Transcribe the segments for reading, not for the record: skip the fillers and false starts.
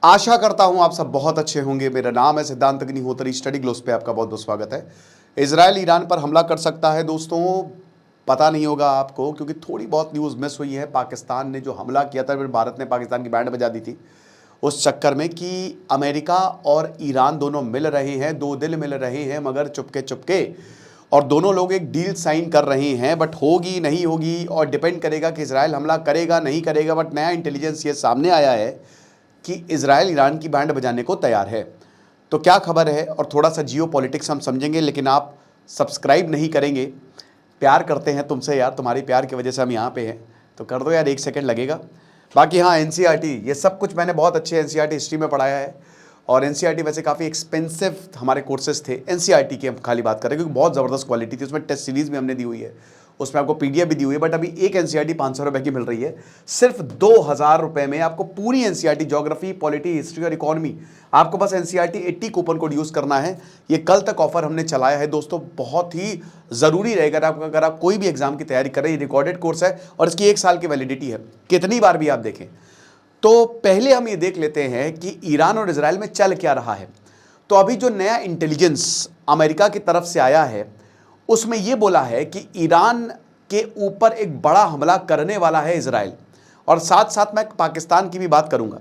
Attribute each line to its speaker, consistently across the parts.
Speaker 1: आशा करता हूं आप सब बहुत अच्छे होंगे। मेरा नाम है सिद्धांत अग्निहोत्री। स्टडी ग्लोब्स पे आपका बहुत बहुत स्वागत है। इजराइल ईरान पर हमला कर सकता है दोस्तों, पता नहीं होगा आपको क्योंकि थोड़ी बहुत न्यूज़ मिस हुई है। पाकिस्तान ने जो हमला किया था, फिर भारत ने पाकिस्तान की बैंड बजा दी थी उस चक्कर में कि अमेरिका और ईरान दोनों मिल रहे हैं, दो दिल मिल रहे हैं मगर चुपके चुपके, और दोनों लोग एक डील साइन कर रहे हैं। बट होगी नहीं होगी और डिपेंड करेगा कि इजराइल हमला करेगा नहीं करेगा। बट नया इंटेलिजेंस ये सामने आया है कि इजराइल ईरान की बैंड बजाने को तैयार है। तो क्या खबर है और थोड़ा सा जियो पॉलिटिक्स हम समझेंगे, लेकिन आप सब्सक्राइब नहीं करेंगे। प्यार करते हैं तुमसे यार, तुम्हारी प्यार की वजह से हम यहाँ पे हैं, तो कर दो यार, 1 सेकंड लगेगा। बाकी हाँ, एनसीईआरटी ये सब कुछ मैंने बहुत अच्छे एनसीईआरटी हिस्ट्री में पढ़ाया है, और एनसीईआरटी वैसे काफ़ी एक्सपेंसिव हमारे कोर्सेज थे। एनसीईआरटी की हम खाली बात करें क्योंकि बहुत ज़बरदस्त क्वालिटी थी, उसमें टेस्ट सीरीज़ भी हमने दी हुई है, उसमें आपको पीडीएफ भी दी हुई है। बट अभी एक एनसीईआरटी 500 रुपये की मिल रही है, सिर्फ 2000 रुपये में आपको पूरी एनसीईआरटी ज्योग्राफी, पॉलिटी, हिस्ट्री और इकोनॉमी। आपको बस एनसीईआरटी 80 कूपन कोड यूज़ करना है। ये कल तक ऑफर हमने चलाया है दोस्तों, बहुत ही ज़रूरी रहेगा अगर आप कोई भी एग्जाम की तैयारी कर रहे हैं। ये रिकॉर्डेड कोर्स है और इसकी 1 साल की वैलिडिटी है, कितनी बार भी आप देखें। तो पहले हम ये देख लेते हैं कि ईरान और इजराइल में चल क्या रहा है। तो अभी जो नया इंटेलिजेंस अमेरिका की तरफ से आया है, उसमें यह बोला है कि ईरान के ऊपर एक बड़ा हमला करने वाला है इजराइल, और साथ साथ मैं पाकिस्तान की भी बात करूंगा।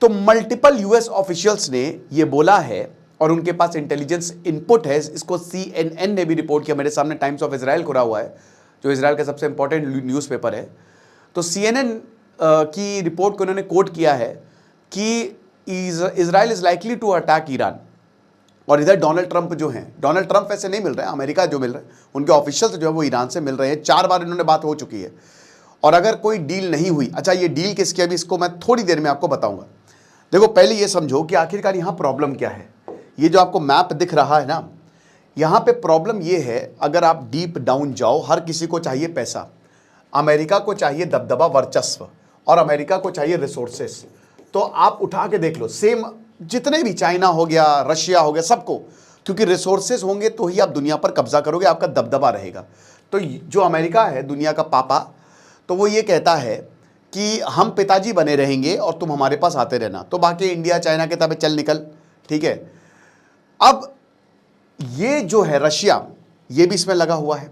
Speaker 1: तो मल्टीपल यूएस ऑफिशियल्स ने यह बोला है और उनके पास इंटेलिजेंस इनपुट है। इसको CNN ने भी रिपोर्ट किया, मेरे सामने टाइम्स ऑफ इजराइल खुला हुआ है जो इजराइल का सबसे इंपॉर्टेंट न्यूज़पेपर है। तो CNN की रिपोर्ट को उन्होंने कोट किया है कि Israel is likely to attack Iran. और इधर डोनाल्ड ट्रंप जो हैं, डोनाल्ड ट्रंप वैसे नहीं मिल रहे हैं, अमेरिका जो मिल रहे हैं, उनके ऑफिशियल्स जो है वो ईरान से मिल रहे हैं। 4 बार इन्होंने बात हो चुकी है, और अगर कोई डील नहीं हुई, अच्छा ये डील किसकी, अभी इसको मैं थोड़ी देर में आपको बताऊंगा। देखो पहले ये समझो कि आखिरकार यहाँ प्रॉब्लम क्या है। ये जो आपको मैप दिख रहा है ना, यहाँ पे प्रॉब्लम ये है, अगर आप डीप डाउन जाओ, हर किसी को चाहिए पैसा, अमेरिका को चाहिए दबदबा, वर्चस्व, और अमेरिका को चाहिए रिसोर्सेस। तो आप उठा के देख लो, सेम जितने भी, चाइना हो गया, रशिया हो गया, सबको, क्योंकि रिसोर्सेस होंगे तो ही आप दुनिया पर कब्जा करोगे, आपका दबदबा रहेगा। तो जो अमेरिका है दुनिया का पापा, तो वो ये कहता है कि हम पिताजी बने रहेंगे और तुम हमारे पास आते रहना। तो बाकी इंडिया चाइना के तबे चल निकल, ठीक है। अब ये जो है रशिया, ये भी इसमें लगा हुआ है।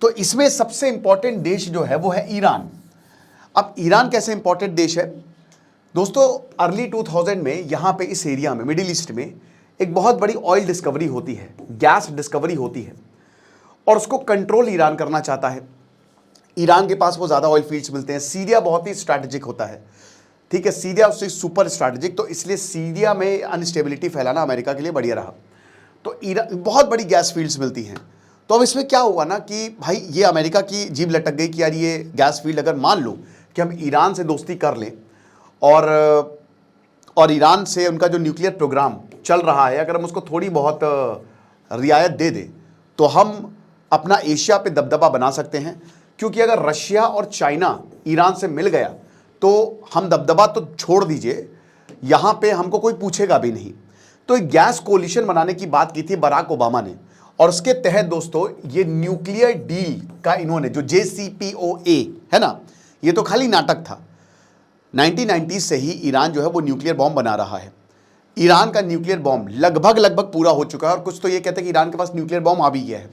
Speaker 1: तो इसमें सबसे इंपॉर्टेंट देश जो है वो है ईरान। अब ईरान कैसे इंपॉर्टेंट देश है दोस्तों, अर्ली 2000 में यहाँ पे इस एरिया में, मिडिल ईस्ट में, एक बहुत बड़ी ऑयल डिस्कवरी होती है, गैस डिस्कवरी होती है, और उसको कंट्रोल ईरान करना चाहता है। ईरान के पास वो ज़्यादा ऑयल फील्ड्स मिलते हैं। सीरिया बहुत ही स्ट्रैटेजिक होता है, ठीक है, सीरिया उससे सुपर स्ट्रैटेजिक, तो इसलिए सीरिया में अनस्टेबिलिटी फैलाना अमेरिका के लिए बढ़िया रहा। तो ईरान बहुत बड़ी गैस फील्ड्स मिलती हैं। तो अब इसमें क्या हुआ ना कि भाई ये अमेरिका की जीभ लटक गई कि यार ये गैस फील्ड, अगर मान लो कि हम ईरान से दोस्ती कर लें और ईरान से उनका जो न्यूक्लियर प्रोग्राम चल रहा है, अगर हम उसको थोड़ी बहुत रियायत दे दें, तो हम अपना एशिया पे दबदबा बना सकते हैं। क्योंकि अगर रशिया और चाइना ईरान से मिल गया तो हम दबदबा तो छोड़ दीजिए, यहाँ पे हमको कोई पूछेगा भी नहीं। तो एक गैस कोलिशन बनाने की बात की थी बराक ओबामा ने, और उसके तहत दोस्तों ये न्यूक्लियर डील का इन्होंने, जो JCPOA है ना, ये तो खाली नाटक था। 1990 से ही ईरान जो है वो न्यूक्लियर बॉम्ब बना रहा है। ईरान का न्यूक्लियर बॉम्ब लगभग पूरा हो चुका है, और कुछ तो ये कहते हैं कि ईरान के पास न्यूक्लियर बॉम्ब आ भी गया है।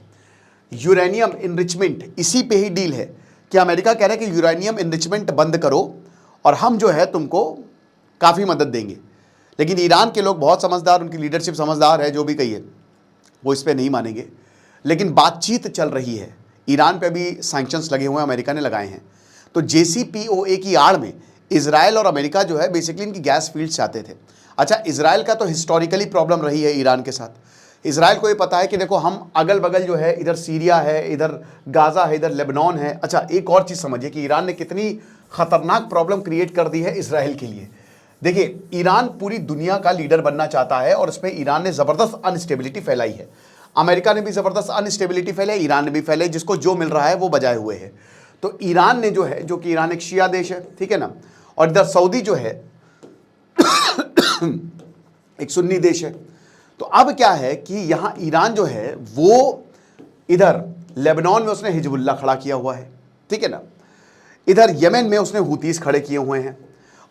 Speaker 1: यूरेनियम इनरिचमेंट, इसी पे ही डील है कि अमेरिका कह रहा है कि यूरेनियम इनरिचमेंट बंद करो और हम जो है तुमको काफ़ी मदद देंगे। लेकिन ईरान के लोग बहुत समझदार, उनकी लीडरशिप समझदार है, जो भी कहिए वो इस पर नहीं मानेंगे। लेकिन बातचीत चल रही है, ईरान पे भी सैंक्शंस लगे हुए हैं, अमेरिका ने लगाए हैं। तो JCPOA की आड़ में इजराइल और अमेरिका जो है बेसिकली इनकी गैस फील्ड चाहते थे। अच्छा, इजराइल का तो हिस्टोरिकली प्रॉब्लम रही है ईरान के साथ। इजराइल को ये पता है कि देखो हम अगल बगल जो है, इधर सीरिया है, इधर गाजा है, इधर लेबनान है। अच्छा, एक और चीज़ समझिए कि ईरान ने कितनी खतरनाक प्रॉब्लम क्रिएट कर दी है इजराइल के लिए। देखिए, ईरान पूरी दुनिया का लीडर बनना चाहता है, और इसमें ईरान ने ज़बरदस्त अनस्टेबिलिटी फैलाई है। अमेरिका ने भी ज़बरदस्त अनस्टेबिलिटी फैलाई, ईरान ने भी फैलाई, जिसको जो मिल रहा है वो बजाए हुए है। तो ईरान ने जो है, जो कि ईरान एक शिया देश है, ठीक है ना, और इधर सऊदी जो है एक सुन्नी देश है। तो अब क्या है कि यहाँ ईरान जो है वो इधर लेबनान में उसने हिजबुल्लाह खड़ा किया हुआ है, ठीक है ना, इधर यमन में उसने हुतीस खड़े किए हुए हैं,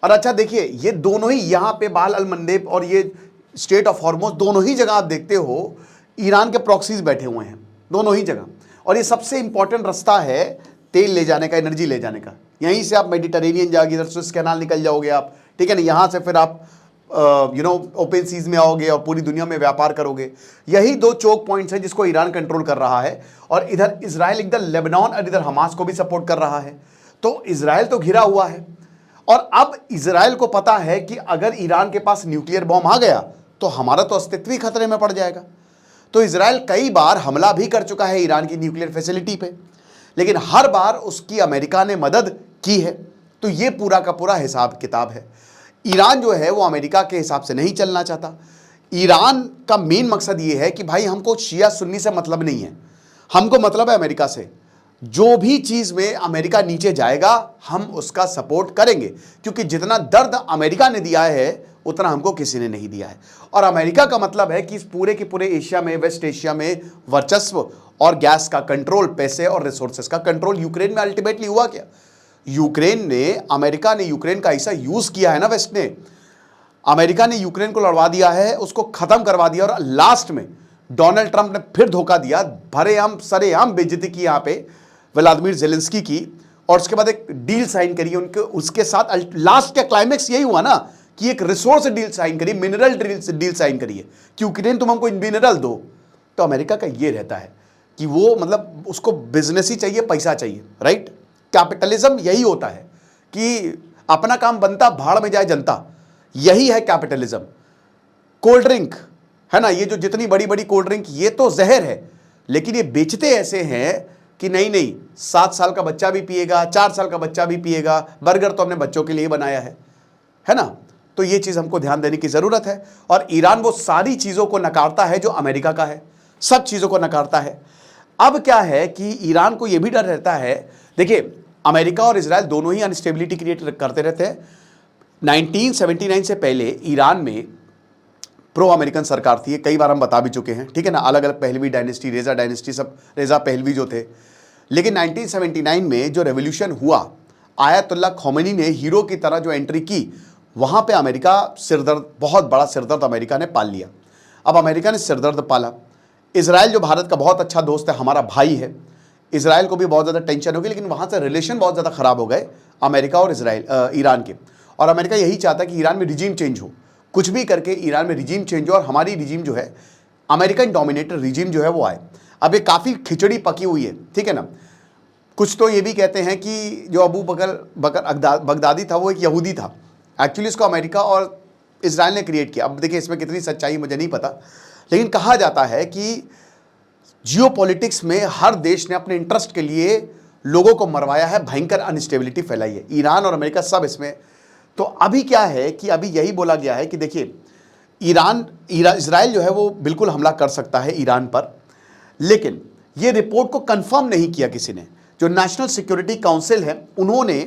Speaker 1: और अच्छा देखिए, ये दोनों ही यहां पे बाल अल मंडेब और ये स्टेट ऑफ हॉर्मोज, दोनों ही जगह आप देखते हो ईरान के प्रॉक्सीज बैठे हुए हैं, दोनों ही जगह। और ये सबसे इंपॉर्टेंट रास्ता है तेल ले जाने का, एनर्जी ले जाने का। यहीं से आप मेडिटेरेनियन जाओगे, इधर स्विस कैनाल निकल जाओगे आप, ठीक है ना, यहां से फिर आप ओपन सीज में आओगे और पूरी दुनिया में व्यापार करोगे। यही दो चोक पॉइंट्स हैं जिसको ईरान कंट्रोल कर रहा है। और इधर इजराइल इधर लेबनान और इधर हमास को भी सपोर्ट कर रहा है। तो इजराइल तो घिरा हुआ है, और अब इजराइल को पता है कि अगर ईरान के पास न्यूक्लियर बॉम्ब आ गया तो हमारा तो अस्तित्व ही खतरे में पड़ जाएगा। तो इजराइल कई बार हमला भी कर चुका है ईरान की न्यूक्लियर फैसिलिटी पे, लेकिन हर बार उसकी अमेरिका ने मदद की है। तो ये पूरा का पूरा हिसाब किताब है। ईरान जो है वो अमेरिका के हिसाब से नहीं चलना चाहता। ईरान का मेन मकसद ये है कि भाई हमको शिया सुन्नी से मतलब नहीं है, हमको मतलब है अमेरिका से। जो भी चीज़ में अमेरिका नीचे जाएगा हम उसका सपोर्ट करेंगे, क्योंकि जितना दर्द अमेरिका ने दिया है उतना हमको किसी ने नहीं दिया है। और अमेरिका का मतलब है कि इस पूरे के पूरे एशिया में, वेस्ट एशिया में वर्चस्व और गैस का कंट्रोल, पैसे और रिसोर्सेस का कंट्रोल। यूक्रेन में अल्टीमेटली हुआ क्या? यूक्रेन ने, अमेरिका ने यूक्रेन का ऐसा यूज़ किया है ना, वेस्ट ने, अमेरिका ने यूक्रेन को लड़वा दिया है, उसको ख़त्म करवा दिया। और लास्ट में डोनाल्ड ट्रंप ने फिर धोखा दिया, भरेआम सरेआम बेइज्जती की यहाँ पे व्लादिमीर ज़ेलेंस्की की, और उसके बाद एक डील साइन करी उनके, उसके साथ लास्ट का क्लाइमेक्स यही हुआ ना कि एक रिसोर्स डील साइन करी, मिनरल डील साइन करी है कि यूक्रेन तुम हमको मिनरल दो। तो अमेरिका का ये रहता है कि वो मतलब उसको बिजनेस ही चाहिए, पैसा चाहिए, राइट। कैपिटलिज्म यही होता है कि अपना काम बनता, भाड़ में जाए जनता, यही है कैपिटलिज्म। कोल्ड ड्रिंक है ना, ये जो जितनी बड़ी बड़ी कोल्ड ड्रिंक, ये तो जहर है, लेकिन ये बेचते ऐसे हैं कि नहीं नहीं 7 साल का बच्चा भी पिएगा, 4 साल का बच्चा भी पिएगा। बर्गर तो हमने बच्चों के लिए बनाया है ना। तो ये चीज़ हमको ध्यान देने की ज़रूरत है। और ईरान वो सारी चीज़ों को नकारता है जो अमेरिका का है, सब चीज़ों को नकारता है। अब क्या है कि ईरान को ये भी डर रहता है, देखिए अमेरिका और इजराइल दोनों ही अनस्टेबिलिटी क्रिएट करते रहते हैं। 1979 से पहले ईरान में प्रो अमेरिकन सरकार थी, कई बार हम बता भी चुके हैं, ठीक है ना, अलग अलग पहलवी डायनेस्टी, रेजा डायनेस्टी, सब रेजा पहलवी जो थे। लेकिन 1979 में जो रेवोल्यूशन हुआ, आयतुल्लाह खोमेनी ने हीरो की तरह जो एंट्री की, वहाँ पे अमेरिका सिरदर्द, बहुत बड़ा सिरदर्द अमेरिका ने पाल लिया। अब अमेरिका ने सिरदर्द पाला, इजराइल जो भारत का बहुत अच्छा दोस्त है, हमारा भाई है, इजराइल को भी बहुत ज़्यादा टेंशन होगी, लेकिन वहाँ से रिलेशन बहुत ज़्यादा ख़राब हो गए अमेरिका और ईरान के। और अमेरिका यही चाहता है कि ईरान में रिजीम चेंज हो, कुछ भी करके ईरान में रिजीम चेंज हो और हमारी रिजीम जो है, अमेरिकन डोमिनेटेड रिजीम जो है वो आए। अब ये काफ़ी खिचड़ी पकी हुई है, ठीक है ना। कुछ तो ये भी कहते हैं कि जो अबू बकर बगदादी था वो एक यहूदी था, एक्चुअली इसको अमेरिका और इजराइल ने क्रिएट किया। अब देखिए इसमें कितनी सच्चाई मुझे नहीं पता, लेकिन कहा जाता है कि जियोपॉलिटिक्स में हर देश ने अपने इंटरेस्ट के लिए लोगों को मरवाया है, भयंकर अनस्टेबिलिटी फैलाई है, ईरान और अमेरिका सब इसमें। तो अभी क्या है कि अभी यही बोला गया है कि देखिए इजराइल जो है वो बिल्कुल हमला कर सकता है ईरान पर, लेकिन ये रिपोर्ट को कंफर्म नहीं किया किसी ने। जो नेशनल सिक्योरिटी काउंसिल है उन्होंने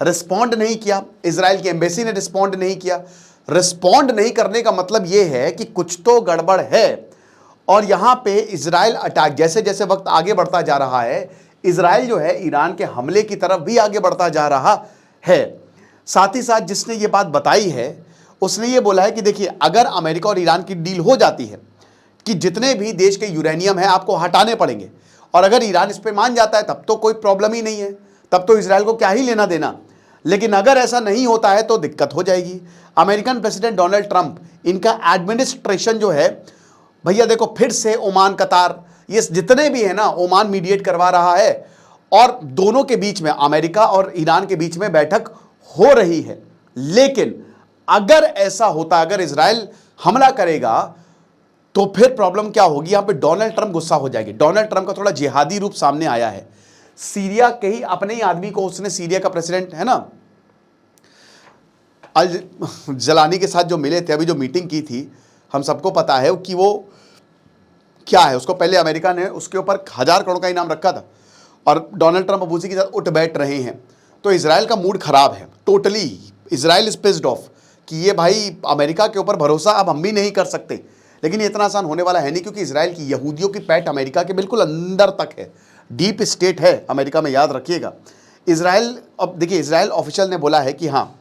Speaker 1: रिस्पॉन्ड नहीं किया, इजराइल की एम्बेसी ने रिस्पॉन्ड नहीं किया। रिस्पॉन्ड नहीं करने का मतलब ये है कि कुछ तो गड़बड़ है। और यहाँ पे इजराइल अटैक, जैसे जैसे वक्त आगे बढ़ता जा रहा है, इजराइल जो है ईरान के हमले की तरफ भी आगे बढ़ता जा रहा है। साथ ही साथ जिसने ये बात बताई है उसने ये बोला है कि देखिए अगर अमेरिका और ईरान की डील हो जाती है कि जितने भी देश के यूरेनियम है आपको हटाने पड़ेंगे, और अगर ईरान इस पे मान जाता है तब तो कोई प्रॉब्लम ही नहीं है, तब तो इजराइल को क्या ही लेना देना। लेकिन अगर ऐसा नहीं होता है तो दिक्कत हो जाएगी। अमेरिकन प्रेसिडेंट डोनाल्ड ट्रंप, इनका एडमिनिस्ट्रेशन जो है भैया देखो फिर से ओमान, कतार, ये जितने भी है ना, ओमान मीडिएट करवा रहा है, और दोनों के बीच में, अमेरिका और ईरान के बीच में बैठक हो रही है। लेकिन अगर ऐसा होता, अगर इजराइल हमला करेगा तो फिर प्रॉब्लम क्या होगी, यहां पे डोनाल्ड ट्रंप गुस्सा हो जाएगी। डोनाल्ड ट्रंप का थोड़ा जिहादी रूप सामने आया है। सीरिया के ही अपने ही आदमी को उसने, सीरिया का प्रेसिडेंट है ना अल जलानी के साथ जो मिले थे, अभी जो मीटिंग की थी, हम सबको पता है कि वो क्या है। उसको पहले अमेरिका ने उसके ऊपर 1000 करोड़ का इनाम रखा था, और डोनाल्ड ट्रंप अब उसी के साथ उठ बैठ रहे हैं। तो इजराइल का मूड खराब है totally. Israel is pissed off कि ये भाई अमेरिका के ऊपर भरोसा अब हम भी नहीं कर सकते। लेकिन ये इतना आसान होने वाला है नहीं, क्योंकि इजराइल की यहूदियों की पैठ अमेरिका के बिल्कुल अंदर तक है, डीप स्टेट है अमेरिका में, याद रखिएगा। इजराइल, अब देखिए इजराइल ऑफिशियल ने बोला है कि हाँ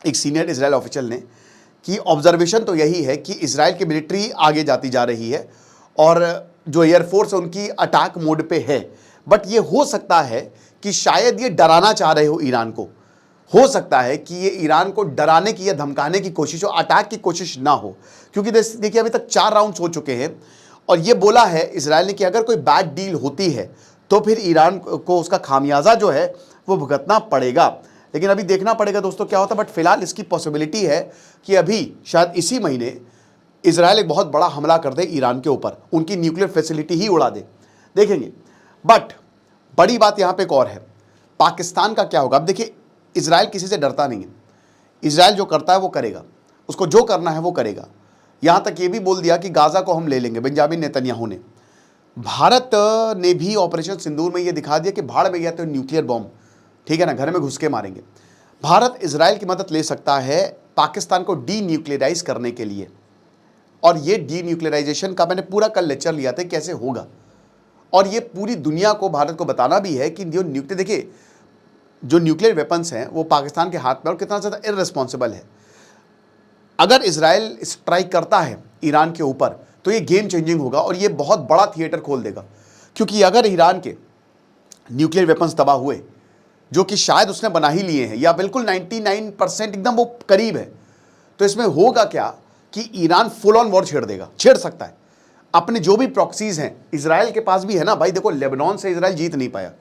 Speaker 1: एक सीनियर इजराइल ऑफिशियल ने कि ऑब्जर्वेशन तो यही है कि इजराइल की मिलिट्री आगे जाती जा रही है और जो एयरफोर्स है उनकी अटैक मोड पे है। बट ये हो सकता है कि शायद ये डराना चाह रहे हो ईरान को, हो सकता है कि ये ईरान को डराने की या धमकाने की कोशिश हो, अटैक की कोशिश ना हो। क्योंकि देखिए अभी तक 4 राउंड्स हो चुके हैं और ये बोला है इजराइल ने कि अगर कोई बैड डील होती है तो फिर ईरान को उसका खामियाजा जो है वो भुगतना पड़ेगा। लेकिन अभी देखना पड़ेगा दोस्तों क्या होता है। बट फिलहाल इसकी पॉसिबिलिटी है कि अभी शायद इसी महीने इजराइल एक बहुत बड़ा हमला कर दे ईरान के ऊपर, उनकी न्यूक्लियर फैसिलिटी ही उड़ा दे, देखेंगे। बट बड़ी बात यहां पे एक और है, पाकिस्तान का क्या होगा। अब देखिए इजराइल किसी से डरता नहीं है, इजराइल जो करता है वो करेगा, उसको जो करना है वो करेगा। यहां तक ये भी बोल दिया कि गाजा को हम ले लेंगे, बेंजामिन नेतन्याहू ने। भारत ने भी ऑपरेशन सिंदूर में ये दिखा दिया कि भाड़ में गया तो न्यूक्लियर बॉम्ब, ठीक है ना, घर में घुस के मारेंगे। भारत इजराइल की मदद ले सकता है पाकिस्तान को डी न्यूक्लियराइज करने के लिए। और ये डी न्यूक्लियराइजेशन का मैंने पूरा कल लेक्चर लिया था कैसे होगा, और ये पूरी दुनिया को, भारत को बताना भी है कि जो न्यूक्लियर, देखिए जो न्यूक्लियर वेपन्स हैं वो पाकिस्तान के हाथ में और कितना ज़्यादा इररिस्पॉन्सिबल है। अगर इजराइल स्ट्राइक करता है ईरान के ऊपर तो ये गेम चेंजिंग होगा और ये बहुत बड़ा थिएटर खोल देगा। क्योंकि अगर ईरान के न्यूक्लियर वेपन्स तबाह हुए, जो कि शायद उसने बना ही लिए हैं या बिल्कुल 99% एकदम वो करीब है, तो इसमें होगा क्या कि ईरान फुल ऑन वॉर छेड़ सकता है। अपने जो भी प्रॉक्सीज हैं इजराइल के पास भी है ना भाई, देखो लेबनान से इजराइल जीत नहीं पाया,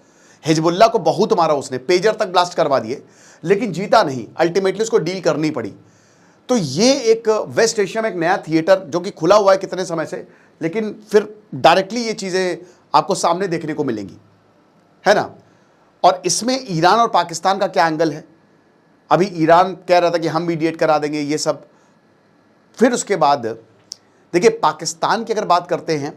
Speaker 1: हिजबुल्लाह को बहुत मारा उसने, पेजर तक ब्लास्ट करवा दिए, लेकिन जीता नहीं, अल्टीमेटली उसको डील करनी पड़ी। तो ये एक वेस्ट एशिया में एक नया थिएटर जो कि खुला हुआ है कितने समय से, लेकिन फिर डायरेक्टली ये चीज़ें आपको सामने देखने को मिलेंगी, है ना। और इसमें ईरान और पाकिस्तान का क्या एंगल है। अभी ईरान कह रहा था कि हम मीडिएट करा देंगे ये सब। फिर उसके बाद देखिए पाकिस्तान की अगर बात करते हैं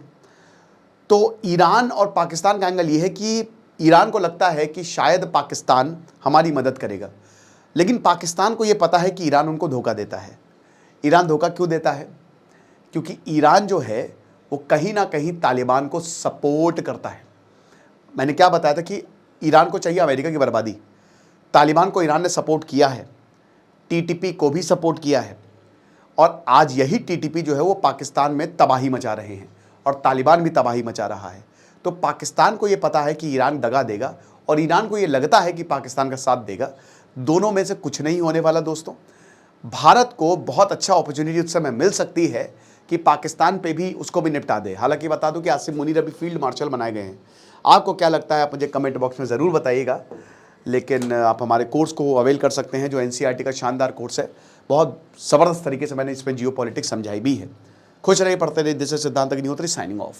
Speaker 1: तो ईरान और पाकिस्तान का एंगल ये है कि ईरान को लगता है कि शायद पाकिस्तान हमारी मदद करेगा, लेकिन पाकिस्तान को ये पता है कि ईरान उनको धोखा देता है। ईरान धोखा क्यों देता है? क्योंकि ईरान जो है वो कहीं ना कहीं तालिबान को सपोर्ट करता है। मैंने क्या बताया था कि ईरान को चाहिए अमेरिका की बर्बादी। तालिबान को ईरान ने सपोर्ट किया है, टीटीपी को भी सपोर्ट किया है, और आज यही टीटीपी जो है वो पाकिस्तान में तबाही मचा रहे हैं और तालिबान भी तबाही मचा रहा है। तो पाकिस्तान को ये पता है कि ईरान दगा देगा और ईरान को ये लगता है कि पाकिस्तान का साथ देगा। दोनों में से कुछ नहीं होने वाला दोस्तों। भारत को बहुत अच्छा अपॉर्चुनिटी उस समय मिल सकती है कि पाकिस्तान पे भी उसको भी निपटा दे। हालांकि बता दूं कि आसिम मुनीर अभी फील्ड मार्शल बनाए गए हैं। आपको क्या लगता है आप मुझे कमेंट बॉक्स में ज़रूर बताइएगा। लेकिन आप हमारे कोर्स को अवेल कर सकते हैं जो एनसीईआरटी का शानदार कोर्स है। बहुत ज़बरदस्त तरीके से मैंने इसमें जियोपॉलिटिक्स समझाई भी है। खुश रहिए, पढ़ते रहिए। दिस इज सिद्धांत अग्निहोत्री साइनिंग ऑफ।